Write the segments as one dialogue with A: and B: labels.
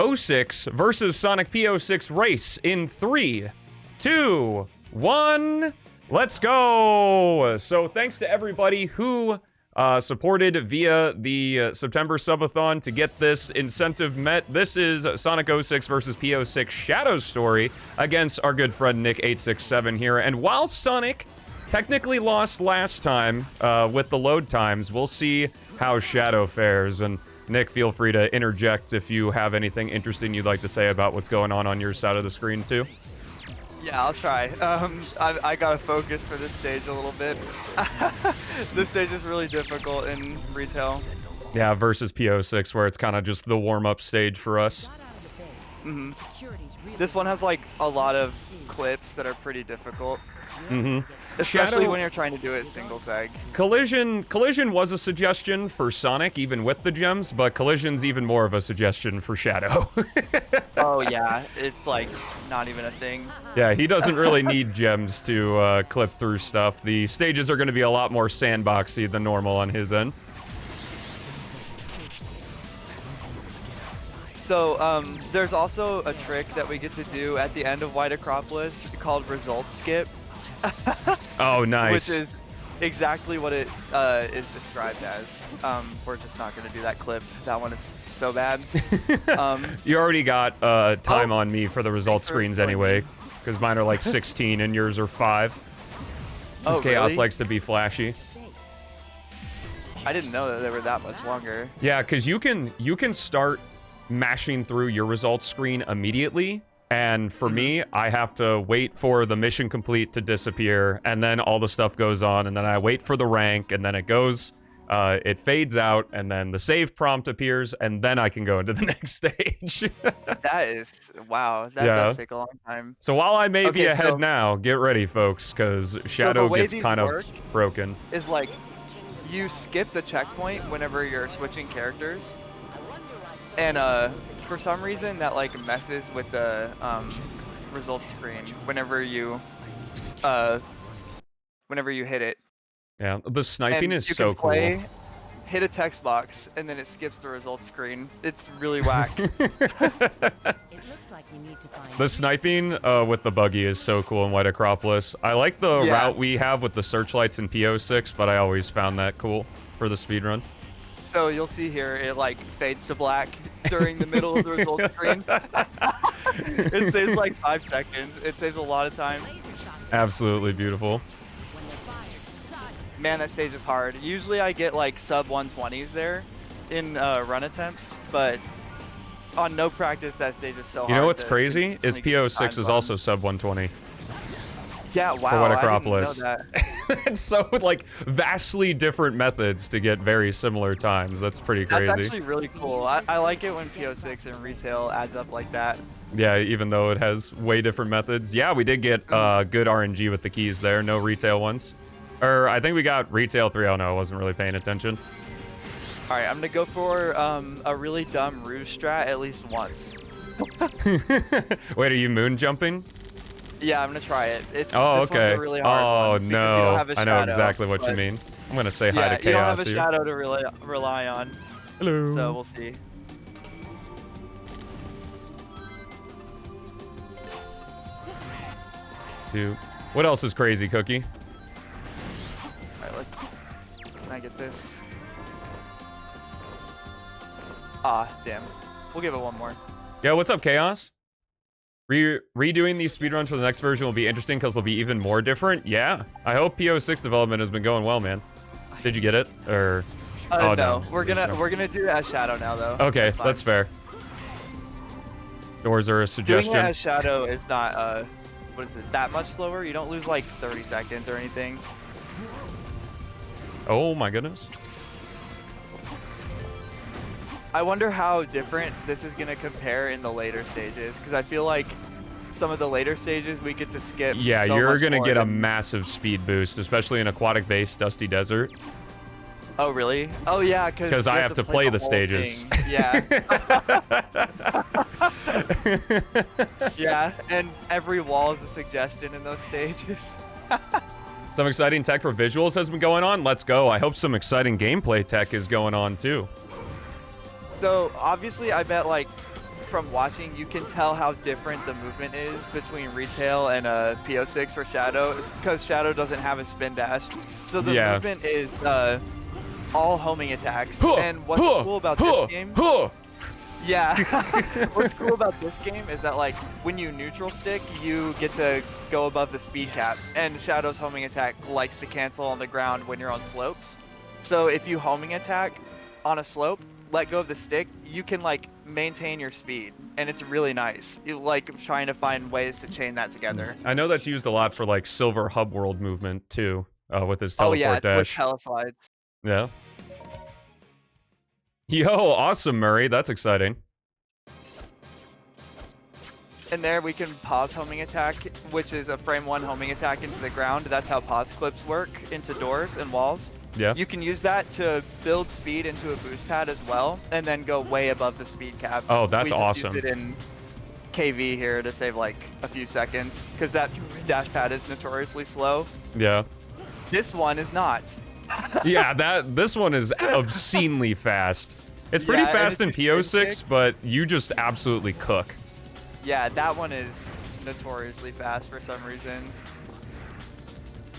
A: 06 versus Sonic P06 race in 3, 2, 1. Let's go! So thanks to everybody who supported via the September Subathon to get this incentive met. This is Sonic 06 versus P06 Shadow Story against our good friend Nick867 here. And while Sonic technically lost last time with the load times, we'll see how Shadow fares. And Nick, feel free to interject if you have anything interesting you'd like to say about what's going on your side of the screen too.
B: Yeah, I'll try. I gotta focus for this stage a little bit. This stage is really difficult in retail.
A: Yeah, versus P06, where it's kind of just the warm-up stage for us.
B: Mm-hmm. This one has like a lot of clips that are pretty difficult.
A: Mm-hmm.
B: Especially when you're trying to do it single sag.
A: Collision was a suggestion for Sonic, even with the gems, but Collision's even more of a suggestion for Shadow.
B: Oh yeah, it's like not even a thing.
A: Yeah, he doesn't really need gems to clip through stuff. The stages are going to be a lot more sandboxy than normal on his end.
B: So there's also a trick that we get to do at the end of White Acropolis called Result Skip.
A: Oh, nice.
B: Which is exactly what it is described as. We're just not going to do that clip. That one is so bad.
A: You already got time on me for the result screens anyway, because mine are like 16 and yours are 5. Because Chaos likes to be flashy.
B: I didn't know that they were that much longer.
A: Yeah, because you can start mashing through your results screen immediately. And for me, I have to wait for the mission complete to disappear, and then all the stuff goes on, and then I wait for the rank, and then it goes, it fades out, and then the save prompt appears, and then I can go into the next stage.
B: That is, wow, that does take a long time.
A: So while I may be ahead now, get ready, folks, because Shadow gets kind of broken.
B: Is like, you skip the checkpoint whenever you're switching characters, and for some reason that like messes with the result screen whenever you hit it.
A: Yeah, the sniping is so cool.
B: Hit a text box and then it skips the result screen. It's really whack.
A: The sniping with the buggy is so cool in White Acropolis. I like the route we have with the searchlights in P06, but I always found that cool for the speedrun.
B: So you'll see here, it like fades to black during the middle of the result screen. It saves like 5 seconds. It saves a lot of time.
A: Absolutely beautiful.
B: Man, that stage is hard. Usually I get like sub 120s there in run attempts, but on no practice that stage is so hard.
A: You know what's crazy? Is P06 is also sub 120.
B: Yeah, wow.
A: For White Acropolis.
B: I didn't know that.
A: It's so like vastly different methods to get very similar times. That's pretty crazy.
B: That's actually really cool. I like it when P06 and retail adds up like that.
A: Yeah, even though it has way different methods. Yeah, we did get good RNG with the keys there. No retail ones. Or I think we got retail 3. Oh no, I wasn't really paying attention.
B: All right, I'm gonna go for a really dumb ruse strat at least once.
A: Wait, are you moon jumping?
B: Yeah, I'm gonna try it. It's
A: okay.
B: A really hard one
A: no, I know exactly what you mean. I'm gonna say hi to Chaos.
B: You don't have a shadow to rely on.
A: Hello.
B: So we'll see.
A: Dude. What else is crazy, Cookie?
B: Alright, let's... Can I get this? Ah, damn. We'll give it one more.
A: Yeah, what's up, Chaos? Redoing these speedruns for the next version will be interesting because they'll be even more different. Yeah, I hope P06 development has been going well, man. Did you get it? Or...
B: oh, no. We're gonna do it as Shadow now, though.
A: Okay, that's fair. Doors are a suggestion.
B: Doing it as Shadow is not, what is it, that much slower? You don't lose like 30 seconds or anything.
A: Oh my goodness.
B: I wonder how different this is gonna compare in the later stages, because I feel like some of the later stages we get to skip.
A: Yeah, you're gonna get a massive speed boost, especially in aquatic-based dusty desert.
B: Oh really? Oh yeah, because
A: I have to play the stages.
B: Yeah. Yeah, and every wall is a suggestion in those stages.
A: Some exciting tech for visuals has been going on. Let's go. I hope some exciting gameplay tech is going on too.
B: So obviously I bet like from watching, you can tell how different the movement is between retail and PO6 for Shadow. It's because Shadow doesn't have a spin dash. So the movement is all homing attacks. And what's cool about this game... Yeah. What's cool about this game is that, like, when you neutral stick, you get to go above the speed cap. And Shadow's homing attack likes to cancel on the ground when you're on slopes. So if you homing attack on a slope, let go of the stick, you can, like, maintain your speed. And it's really nice. You like trying to find ways to chain that together.
A: I know that's used a lot for, like, Silver Hub World movement, too, with his teleport dash.
B: With teleslides.
A: Yeah. Yo, awesome, Murray. That's exciting.
B: And there we can pause homing attack, which is a frame 1 homing attack into the ground. That's how pause clips work into doors and walls.
A: Yeah.
B: You can use that to build speed into a boost pad as well, and then go way above the speed cap.
A: Oh, that's awesome.
B: We just used it in KV here to save like a few seconds, because that dash pad is notoriously slow.
A: Yeah.
B: This one is not.
A: Yeah, this one is obscenely fast. It's pretty fast in PO6, but you just absolutely cook.
B: Yeah, that one is notoriously fast for some reason.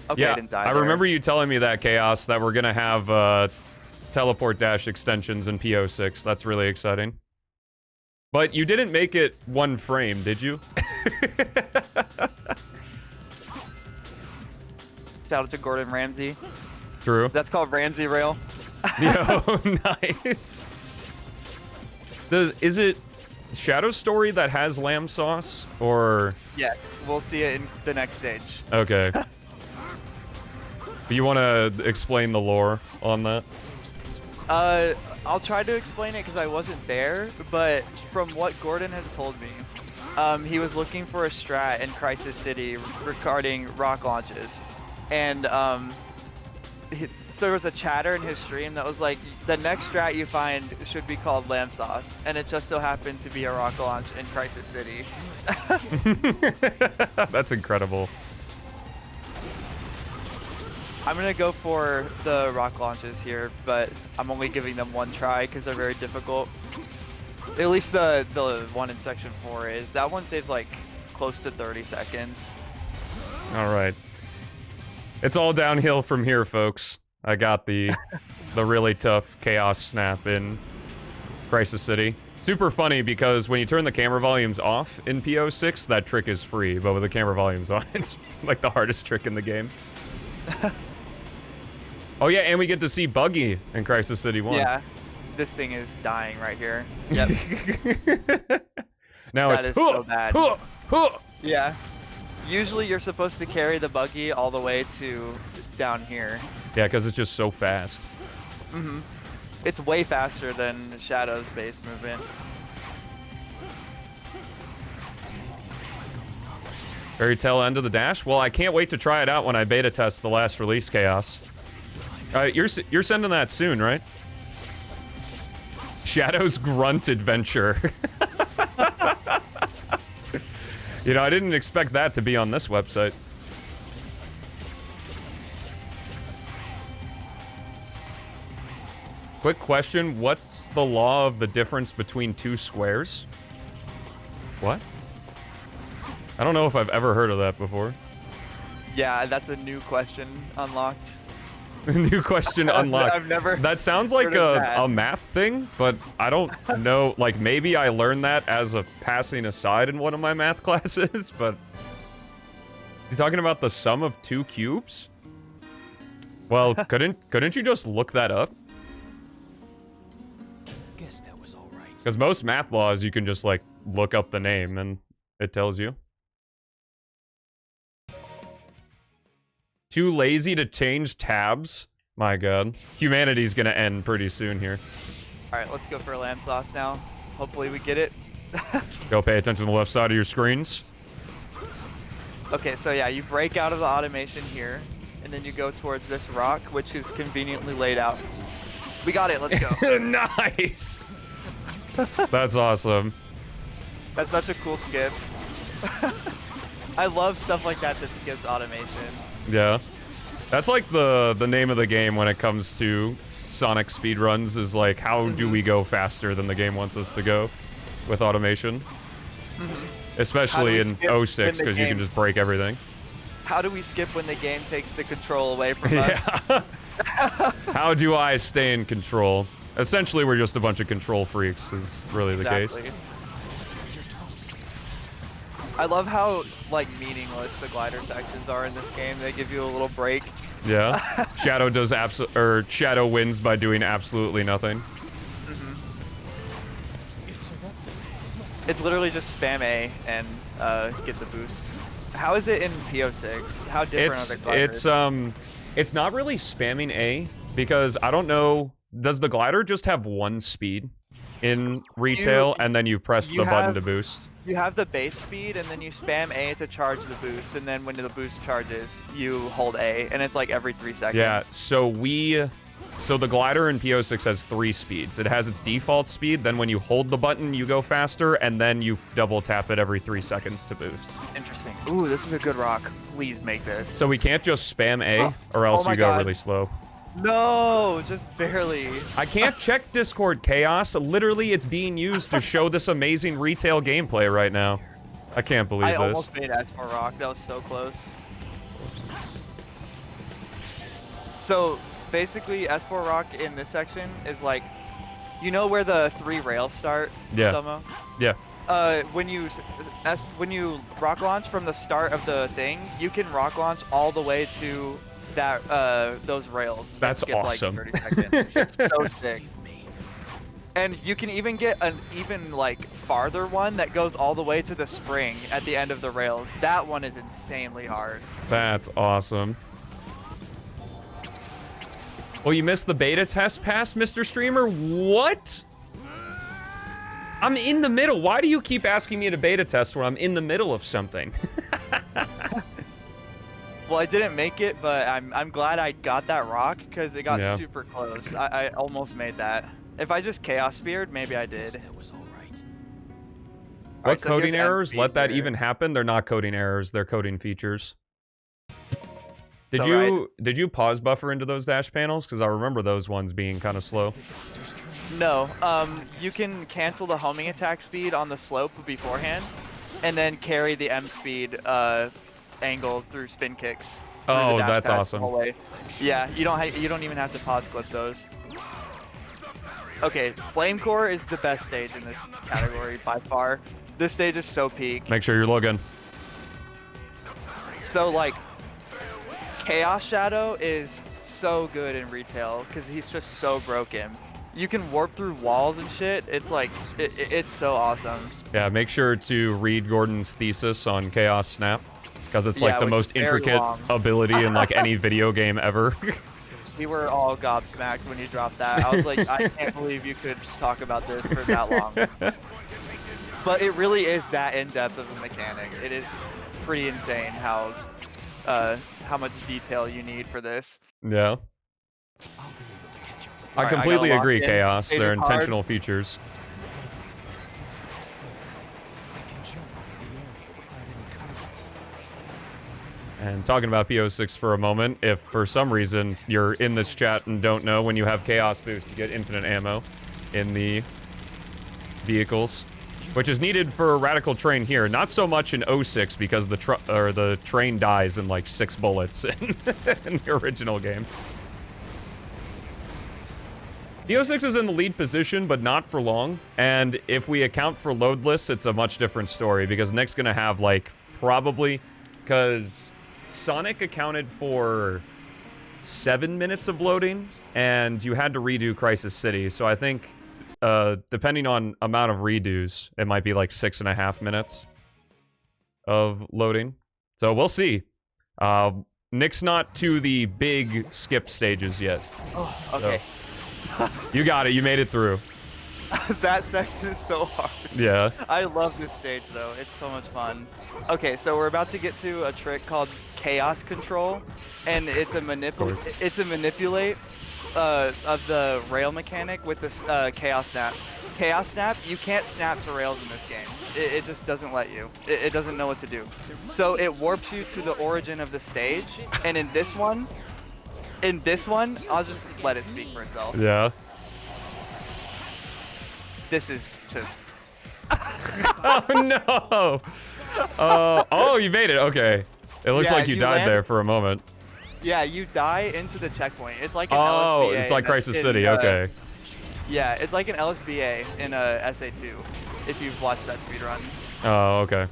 B: Okay,
A: yeah,
B: I didn't die
A: I remember you telling me that, Chaos, that we're gonna have teleport dash extensions in PO6. That's really exciting. But you didn't make it 1 frame, did you?
B: Shout out to Gordon Ramsay.
A: True.
B: That's called Ramsay Rail.
A: Yo, nice. Is it Shadow Story that has lamb sauce, or?
B: Yeah, we'll see it in the next stage.
A: Okay. You want to explain the lore on that?
B: I'll try to explain it because I wasn't there, but from what Gordon has told me, he was looking for a strat in Crisis City regarding rock launches, and so there was a chatter in his stream that was like, the next strat you find should be called lamb sauce, and it just so happened to be a rock launch in Crisis City.
A: That's incredible.
B: I'm gonna go for the rock launches here, but I'm only giving them 1 try because they're very difficult. At least the one in section 4 is. That one saves like close to 30 seconds.
A: All right. It's all downhill from here, folks. I got the really tough chaos snap in Crisis City. Super funny because when you turn the camera volumes off in PO6, that trick is free, but with the camera volumes on, it's like the hardest trick in the game. Oh yeah, and we get to see Buggy in Crisis City 1.
B: Yeah, this thing is dying right here. Yep.
A: Now
B: that
A: it's
B: so bad. Yeah. Usually you're supposed to carry the Buggy all the way to down here.
A: Yeah, because it's just so fast.
B: Mm-hmm. It's way faster than Shadow's base movement.
A: Very tail end of the dash. Well, I can't wait to try it out when I beta test the last release, Chaos. You're sending that soon, right? Shadow's Grunt Adventure. You know, I didn't expect that to be on this website. Quick question, what's the law of the difference between 2 squares? What? I don't know if I've ever heard of that before.
B: Yeah, that's a new question unlocked.
A: New question unlocked.
B: I've never.
A: That sounds like a math thing, but I don't know. Like, maybe I learned that as a passing aside in one of my math classes, but... He's talking about the sum of 2 cubes? Well, couldn't you just look that up?
C: Guess that was all right.
A: Because most math laws, you can just, like, look up the name and it tells you. Too lazy to change tabs? My god. Humanity's gonna end pretty soon here.
B: Alright, let's go for a lamb sauce now. Hopefully we get it.
A: Go pay attention to the left side of your screens.
B: Okay, so yeah, you break out of the automation here, and then you go towards this rock, which is conveniently laid out. We got it, let's go.
A: Nice! That's awesome.
B: That's such a cool skip. I love stuff like that skips automation.
A: Yeah. That's like the name of the game when it comes to Sonic speedruns, is like, how do we go faster than the game wants us to go? with automation. Especially in 06, because you can just break everything.
B: How do we skip when the game takes the control away from us?
A: How do I stay in control? Essentially, we're just a bunch of control freaks, is really the case.
B: I love how, like, meaningless the glider sections are in this game. They give you a little break.
A: Yeah. Shadow does Shadow wins by doing absolutely nothing.
B: It's literally just spam A and get the boost. How is it in PO6? How different are the gliders?
A: It's not really spamming A, because I don't know, does the glider just have one speed in retail, and then you press the button to boost?
B: You have the base speed, and then you spam A to charge the boost, and then when the boost charges, you hold A, and it's like every 3 seconds.
A: Yeah, so the glider in PO6 has 3 speeds. It has its default speed, then when you hold the button, you go faster, and then you double tap it every 3 seconds to boost.
B: Interesting. Ooh, this is a good rock. Please make this.
A: So we can't just spam A, or else you go really slow.
B: No, just barely.
A: I can't check Discord Chaos. Literally, it's being used to show this amazing retail gameplay right now. I can't believe this.
B: I almost made S4 Rock. That was so close. So, basically, S4 Rock in this section is like, you know where the 3 rails start?
A: Yeah.
B: Stelmo?
A: Yeah.
B: When you rock launch from the start of the thing, you can rock launch all the way to that those rails.
A: That's awesome.
B: Like 30 seconds. It's so sick. And you can even get an even like farther one that goes all the way to the spring at the end of the rails. That one is insanely hard.
A: That's awesome. Well, you missed the beta test pass, Mr. Streamer? What? I'm in the middle. Why do you keep asking me to beta test when I'm in the middle of something?
B: Well, I didn't make it, but I'm glad I got that rock because it got super close. I almost made that. If I just Chaos Speared, maybe I did.
A: What coding errors let that even happen? They're not coding errors. They're coding features. Did you pause buffer into those dash panels? Because I remember those ones being kind of slow.
B: No. You can cancel the homing attack speed on the slope beforehand, and then carry the M speed angle through spin kicks.
A: Oh, that's awesome.
B: Yeah, you don't even have to pause clip those. Okay, Flame Core is the best stage in this category by far. This stage is so peak.
A: Make sure you're looking.
B: So like, Chaos Shadow is so good in retail because he's just so broken. You can warp through walls and shit. It's like, it's so awesome.
A: Yeah, make sure to read Gordon's thesis on Chaos Snap, because it's like the most intricate ability in like any video game ever.
B: We were all gobsmacked when you dropped that. I was like, I can't believe you could talk about this for that long. But it really is that in-depth of a mechanic. It is pretty insane how much detail you need for this.
A: Yeah. I completely agree, Chaos. They're intentional features. And talking about PO6 for a moment, if for some reason you're in this chat and don't know, when you have Chaos Boost, you get infinite ammo in the vehicles, which is needed for a Radical Train here. Not so much in 06 because the train dies in like 6 bullets in the original game. PO6 is in the lead position, but not for long. And if we account for loadless, it's a much different story because Nick's gonna have like probably, because Sonic accounted for 7 minutes of loading, and you had to redo Crisis City. So I think, depending on amount of redos, it might be like 6.5 minutes of loading. So we'll see. Nick's not to the big skip stages yet.
B: Oh, okay.
A: So. You got it. You made it through.
B: That section is so hard.
A: Yeah.
B: I love this stage though. It's so much fun. Okay, so we're about to get to a trick called Chaos Control, and it's a manipulate of the rail mechanic with this Chaos Snap. Chaos Snap, you can't snap to rails in this game. It just doesn't let you. It doesn't know what to do. So it warps you to the origin of the stage, and in this one, I'll just let it speak for itself.
A: Yeah.
B: This is just
A: Oh no! Oh, you made it. Okay. It looks
B: Yeah,
A: like you died there for a moment.
B: Yeah, you die into the checkpoint. It's like an
A: Oh,
B: LSBA.
A: it's like Crisis
B: in,
A: City. Okay.
B: Yeah, it's like an LSBA in SA2. If you've watched that speedrun.
A: Oh, okay.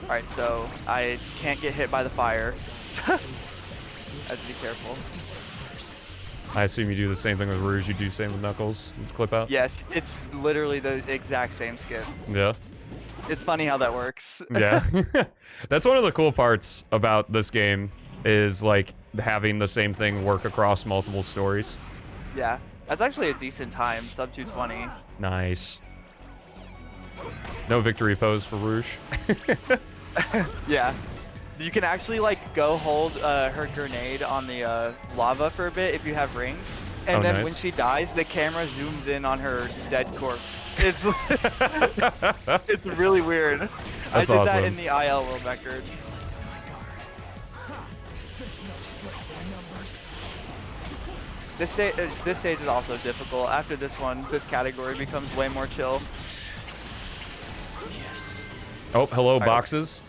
B: All right, so I can't get hit by the fire. I have to be careful.
A: I assume you do the same thing with Rouge. You do the same with Knuckles. Just clip out.
B: Yes, it's literally the exact same skip.
A: Yeah.
B: It's funny how that works.
A: Yeah. That's one of the cool parts about this game is like having the same thing work across multiple stories.
B: Yeah, that's actually a decent time, sub 220.
A: Nice. No victory pose for Rouge.
B: Yeah. You can actually like go hold her grenade on the lava for a bit if you have rings, and then
A: nice.
B: when she dies, the camera zooms in on her dead corpse. It's it's really weird.
A: That's
B: I did
A: awesome.
B: that in the IL world record. This stage is also difficult. After this one, this category becomes way more chill.
A: Oh, hello, boxes.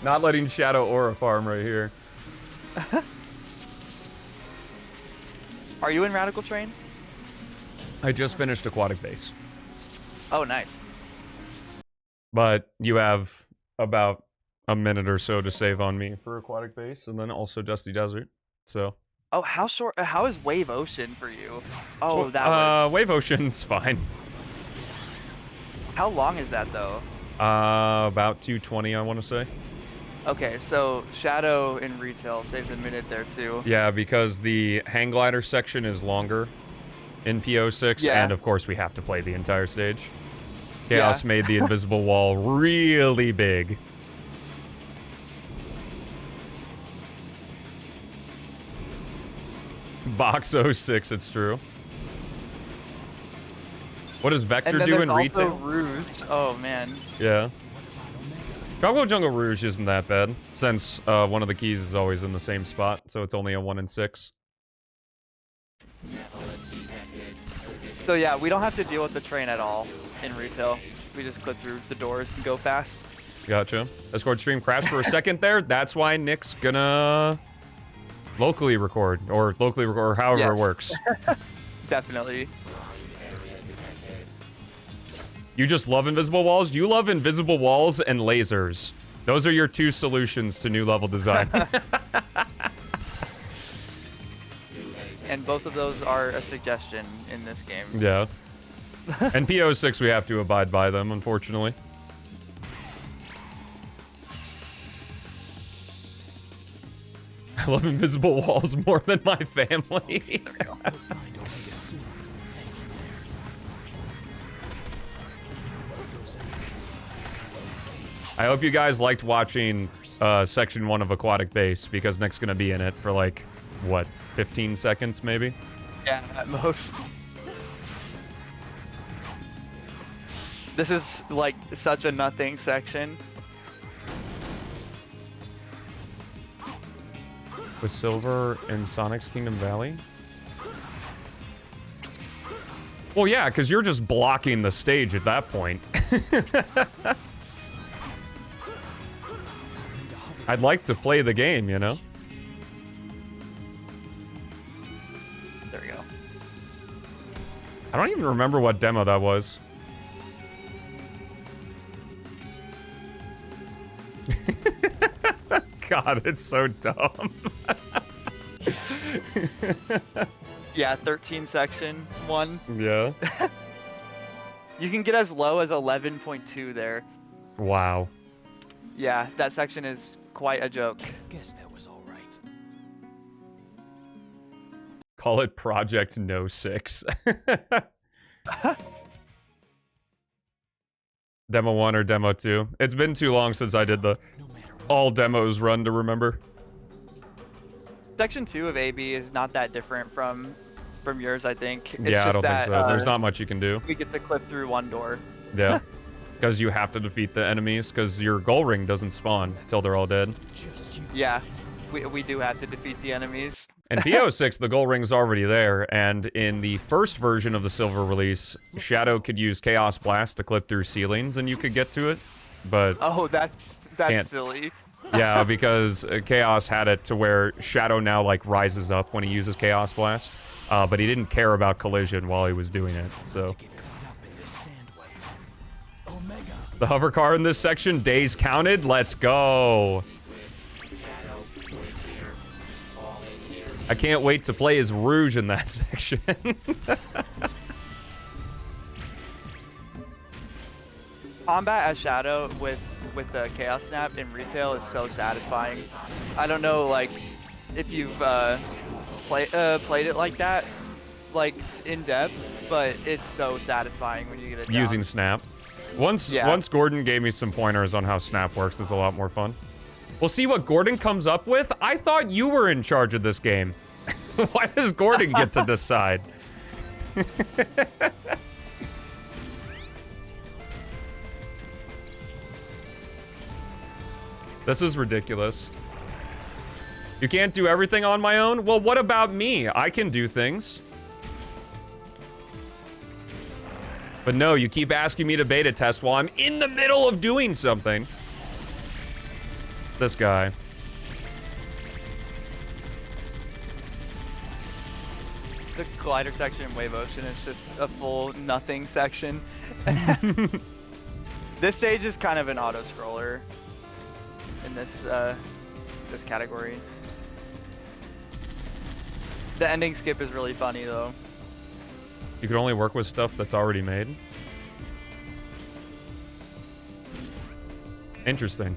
A: Not letting Shadow Aura farm right here.
B: Are you in Radical Train?
A: I just finished Aquatic Base.
B: Oh, nice.
A: But you have about a minute or so to save on me for Aquatic Base, and then also Dusty Desert. So.
B: Oh, how short? How is Wave Ocean for you? Oh, that was.
A: Wave Ocean's fine.
B: How long is that though?
A: About 220, I want to say.
B: Okay, so Shadow in retail saves a minute there too.
A: Yeah, because the hang glider section is longer in PO6,
B: Yeah.
A: and of course we have to play the entire stage. Chaos made the invisible wall really big. Box 06, it's true. What does Vector do in retail?
B: Rouge. Oh man.
A: Yeah. Tropical Jungle Rouge isn't that bad, since one of the keys is always in the same spot, so it's only a 1 in 6.
B: So yeah, we don't have to deal with the train at all in retail. We just clip through the doors and go fast.
A: Gotcha. Discord stream crashed for a second there. That's why Nick's gonna locally record, or however it works.
B: Definitely.
A: You just love invisible walls? You love invisible walls and lasers. Those are your two solutions to new level design.
B: And both of those are a suggestion in this game.
A: Yeah. And PO6, we have to abide by them, unfortunately. I love invisible walls more than my family. I hope you guys liked watching section 1 of Aquatic Base, because Nick's gonna be in it for like, what, 15 seconds maybe?
B: Yeah, at most. This is like such a nothing section.
A: With Silver in Sonic's Kingdom Valley? Well, yeah, because you're just blocking the stage at that point. I'd like to play the game, you know?
B: There we go.
A: I don't even remember what demo that was. God, it's so dumb.
B: Yeah, 13 section 1.
A: Yeah.
B: You can get as low as 11.2 there.
A: Wow.
B: Yeah, that section is quite a joke.
C: Guess that was all right.
A: Call it Project No 6. Demo 1 or Demo 2. It's been too long since I did the all demos run to remember.
B: Section 2 of AB is not that different from yours, I think. It's
A: Yeah, I
B: just
A: don't think
B: that,
A: so. There's not much you can do.
B: we get to clip through one door.
A: Yeah. Because you have to defeat the enemies, because your goal ring doesn't spawn until they're all dead.
B: Yeah, we do have to defeat the enemies.
A: In PO6, the gold ring's already there, and in the first version of the silver release, Shadow could use Chaos Blast to clip through ceilings and you could get to it, but...
B: Oh, that's silly.
A: Yeah, because Chaos had it to where Shadow now, like, rises up when he uses Chaos Blast, but he didn't care about collision while he was doing it, so... The hover car in this section, days counted, let's go! I can't wait to play as Rouge in that section.
B: Combat as Shadow with the Chaos Snap in retail is so satisfying. I don't know, like, if you've played it like that, like, in depth, but it's so satisfying when you get it down.
A: Using Snap. Once Gordon gave me some pointers on how Snap works, it's a lot more fun. We'll see what Gordon comes up with. I thought you were in charge of this game. Why does Gordon get to decide? This is ridiculous. You can't do everything on my own? Well, what about me? I can do things. But no, you keep asking me to beta test while I'm in the middle of doing something. This guy.
B: The glider section in Wave Ocean is just a full nothing section. This stage is kind of an auto-scroller in this this category. The ending skip is really funny though.
A: You can only work with stuff that's already made. Interesting.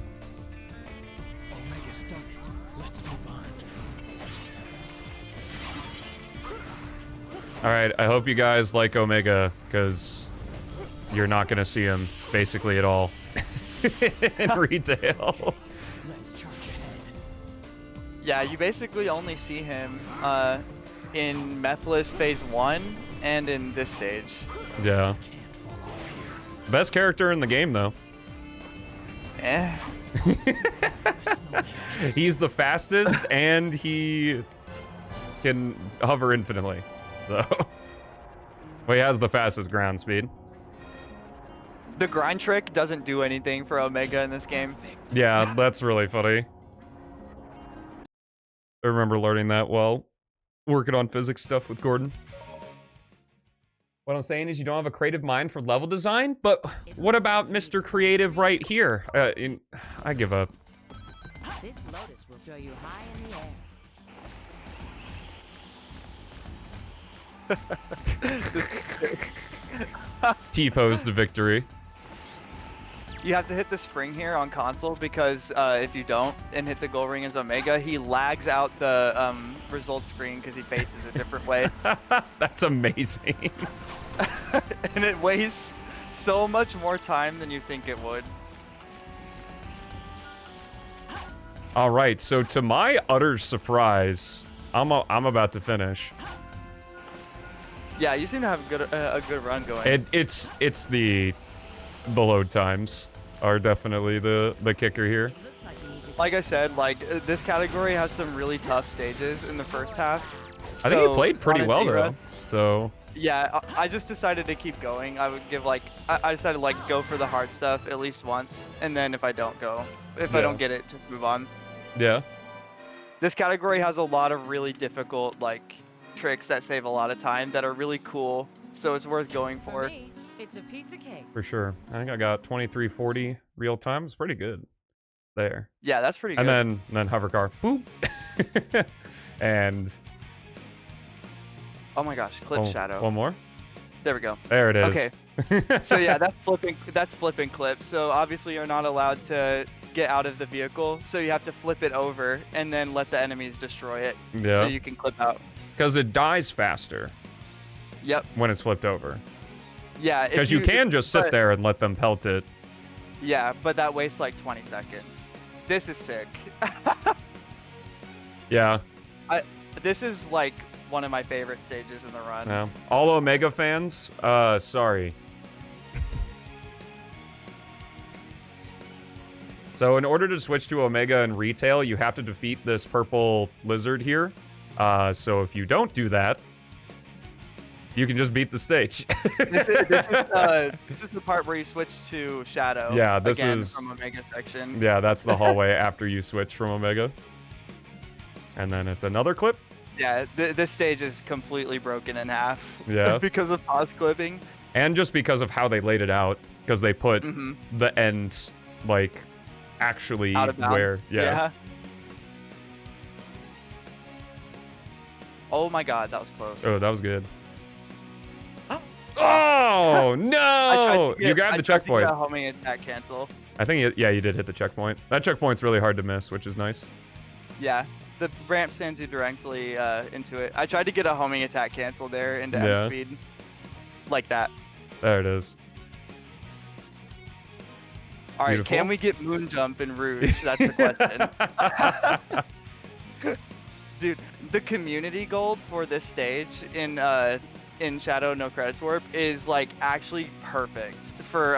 C: Omega's done it. Let's move on.
A: Alright, I hope you guys like Omega, because you're not gonna see him basically at all in retail.
C: Let's charge ahead.
B: Yeah, you basically only see him in Methless Phase 1 and in this stage.
A: Yeah. Best character in the game, though.
B: Eh.
A: He's the fastest, and he can hover infinitely. So, well, he has the fastest ground speed.
B: The grind trick doesn't do anything for Omega in this game.
A: Yeah, that's really funny. I remember learning that while working on physics stuff with Gordon. What I'm saying is you don't have a creative mind for level design, but what about Mr. Creative right here? I give up.
D: This lotus will throw you high in the air.
A: T-pose to victory.
B: You have to hit the spring here on console because if you don't and hit the gold ring as Omega, he lags out the result screen because he faces a different way.
A: That's amazing.
B: And it wastes so much more time than you think it would.
A: All right, so to my utter surprise, I'm about to finish.
B: Yeah, you seem to have a good run going.
A: It's the load times are definitely the kicker here.
B: Like I said, like this category has some really tough stages in the first half.
A: I think he played pretty well though. So
B: yeah, I just decided to keep going. I would give like I decided to like go for the hard stuff at least once, and then if I don't get it, just move on.
A: Yeah.
B: This category has a lot of really difficult like tricks that save a lot of time that are really cool, so it's worth going for.
D: Me, it's a piece of cake.
A: For sure. I think I got 2340 real time. It's pretty good. There.
B: Yeah, that's pretty good.
A: And then hover car. Boop. And
B: oh my gosh, clip shadow.
A: One more.
B: There we go.
A: There it is.
B: Okay. So yeah, that's flipping clip. So obviously you're not allowed to get out of the vehicle, so you have to flip it over and then let the enemies destroy it.
A: Yeah.
B: So you can clip out.
A: Because it dies faster.
B: Yep.
A: When it's flipped over.
B: Yeah.
A: Because you can just sit there and let them pelt it.
B: Yeah, but that wastes like 20 seconds. This is sick.
A: Yeah.
B: This is like one of my favorite stages in the run.
A: Yeah. All Omega fans, sorry. So in order to switch to Omega in retail, you have to defeat this purple lizard here. So if you don't do that, you can just beat the stage.
B: This is the part where you switch to Shadow.
A: Yeah, this
B: again,
A: is
B: from Omega section.
A: Yeah, that's the hallway after you switch from Omega. And then it's another clip.
B: Yeah, this stage is completely broken in half.
A: Yeah.
B: Because of pause clipping.
A: And just because of how they laid it out, because they put the ends like actually
B: Out of bounds.
A: where
B: Yeah. Oh my god, that was close.
A: Oh, that was good. Oh no! You grabbed the checkpoint.
B: I tried to get a homing attack cancel.
A: I think yeah, you did hit the checkpoint. That checkpoint's really hard to miss, which is nice.
B: Yeah, the ramp sends you directly into it. I tried to get a homing attack cancel there into
A: Yeah.
B: M speed, like that.
A: There it is.
B: All right,
A: Beautiful.
B: can we get moon jump in Rouge? That's the question. Dude, the community gold for this stage in Shadow No Credits Warp is like actually perfect for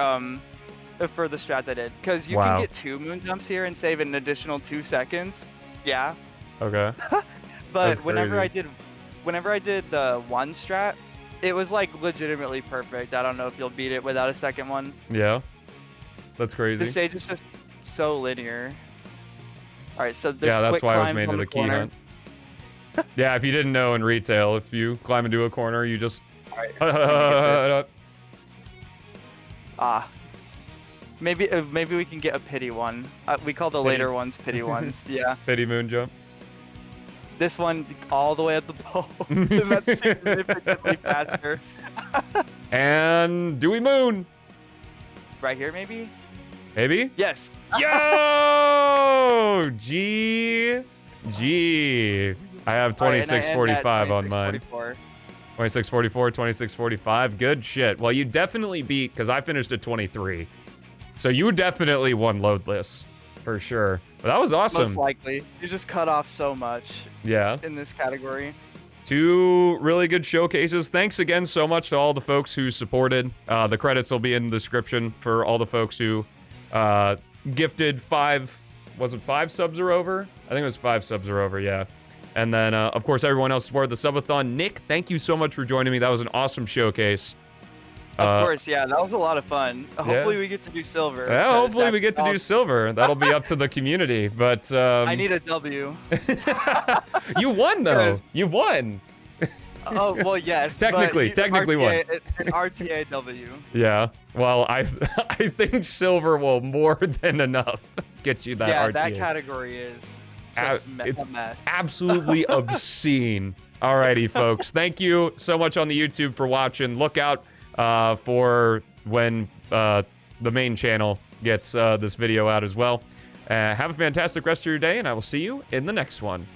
B: the strats I did, because you
A: Wow.
B: can get 2 moon jumps here and save an additional 2 seconds. Yeah,
A: Okay.
B: but
A: That's
B: whenever
A: crazy.
B: I did the 1 strat, it was like legitimately perfect. I don't know if you'll beat it without a second one.
A: Yeah. That's
B: The
A: crazy.
B: stage is just so linear. All right, so there's
A: Yeah, that's
B: quick
A: why I was
B: climbs
A: made
B: on
A: it
B: the
A: a key
B: corner.
A: hunt. Yeah, if you didn't know in retail, if you climb into a corner, you just
B: Ah. Maybe we can get a pity one. We call the
A: Pity.
B: later ones pity ones. Yeah.
A: pity moon jump.
B: This one all the way up the pole. And that's significantly faster.
A: And Dewey Moon.
B: Right here, maybe?
A: Maybe?
B: Yes.
A: Yo! G. I have
B: All right, and
A: 2645 on mine.
B: 2644.
A: 2644, 2645. Good shit. Well, you definitely beat, because I finished at 23. So you definitely won Loadless. For sure. But that was awesome.
B: Most likely. You just cut off so much
A: Yeah.
B: in this category.
A: 2 really good showcases. Thanks again so much to all the folks who supported. The credits will be in the description for all the folks who gifted 5. Was it 5 subs or over? I think it was 5 subs or over, yeah. And then, of course, everyone else supported the subathon. Nick, thank you so much for joining me. That was an awesome showcase.
B: Of course, yeah, that was a lot of fun. Hopefully we get to do silver.
A: Yeah,
B: 'cause
A: hopefully we
B: that's
A: get to do
B: awesome.
A: silver. That'll be up to the community. But
B: I need a W.
A: you won, though.
B: Because-
A: You won.
B: Oh, well, yes.
A: Technically
B: but
A: won.
B: An RTA W.
A: Yeah. Well, I think silver will more than enough get you that
B: Yeah,
A: RTA.
B: that category is just
A: it's
B: a mess.
A: absolutely obscene. Alrighty, folks. Thank you so much on the YouTube for watching. Look out for when the main channel gets this video out as well. Have a fantastic rest of your day, and I will see you in the next one.